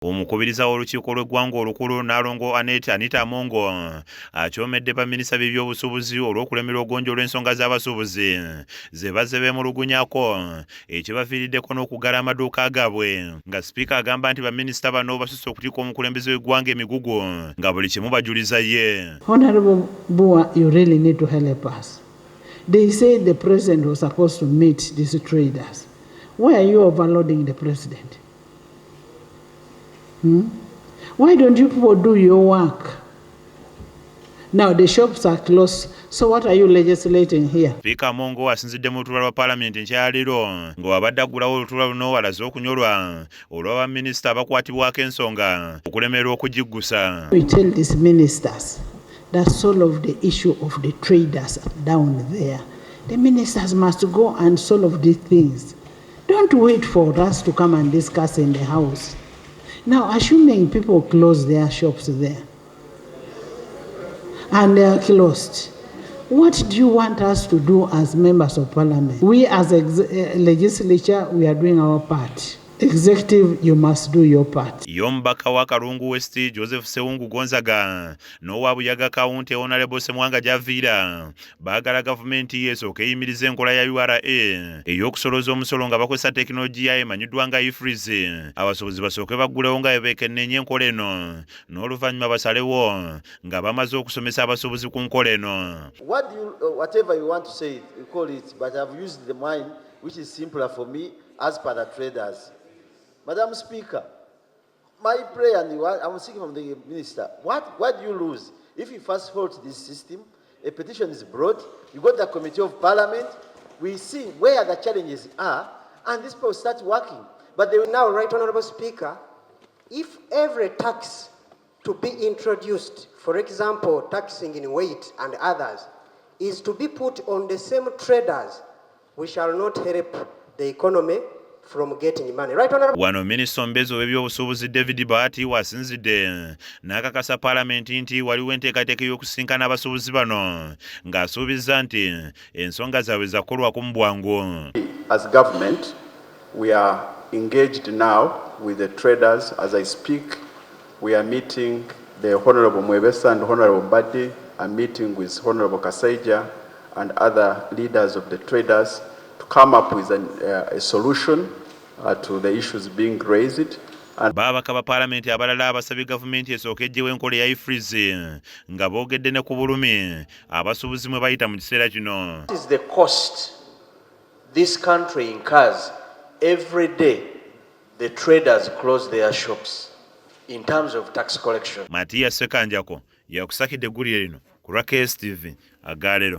Omukubiriza w'olukiiko lw'eggwanga olukulu Nnalongo Anita Mongo akyomedde baminisita b'ebyobusuubuzi olw'okulemerwa ogonjoola ensonga z'abasuubuzi ze bazze beemulugunyako ekibaviiriddeko n'okuggala amaduuka gaabwe nga Sipiika agamba nti baminisita bano basusse okutikka omukulembeze w'eggwanga emigugu nga buli kimu bajuliza ye. Honorable Bua, you really need to help us. They say the president was supposed to meet these traders. Why are you overloading the president? Why don't you people do your work? Now the shops are closed, so what are you legislating here? Sipiika Mongo asinzidde mu lutuula lwa Palamenti nkyaliro ng'abadde aggulawo olutuula luno alaze okunyolwa olw'abaminisita abakwatibwako ensonga okulemerwa okugiggusa. We tell these ministers that solve the issue of the traders down there. The ministers must go and solve these things. Don't wait for us to come and discuss in the house. Now, assuming people close their shops there and they are closed, what do you want us to do as members of parliament? We as legislature, we are doing our part. Executive, you must do your part. Omubaka wa Kalungu West Joseph Sewungu Gonzaga n'owa Buyaga County Honorable Semwanga Javiira baagala gavumenti esooke eyimiriza enkola ya URA ey'okusolooza omusolo nga bakozesa tekinologiya emanyiddwa nga E-Fris. Abasuubuzi basooke baggulewo nga beekennenya enkola eno n'oluvannyuma basalewo nga bamaze okusomesa abasuubuzi ku nkola eno. Whatever you want to say, you call it, but I've used the mind which is simpler for me as per the traders. Madam Speaker, my prayer, and I'm seeking from the minister, what do you lose if you first hold this system, a petition is brought, you go to the Committee of Parliament, we see where the challenges are, and this people start working. But they will now, Right Honourable Speaker, if every tax to be introduced, for example, taxing in weight and others, is to be put on the same traders, we shall not help the economy from getting money. Right, Honorable? Wano Minisita omubeezi w'ebyobusuubuzi David Bahati wasinzidde n'akakasa Palamenti nti waliwo enteekateeka y'okusisinkana abasuubuzi bano ng'asuubizza nti ensonga zaabwe zakolwako mu bwangu. As government, we are engaged now with the traders. As I speak, we are meeting the Honorable Mwebesa and Honorable Mbadde, I'm meeting with Honorable Kasaija and other leaders of the traders to come up with a solution to the issues being raised. Babaka ba Palamenti abalala abasabye gavumenti esooke ejjewo enkola ya E-Fris nga boogedde ne ku bulumi abasuubuzi mwe bayita mu kiseera kino. What is the cost this country incurs every day the traders close their shops in terms of tax collection? Matiya Sekanjako yakusakidde eggulire lino ku lwa KSTV Agaalero.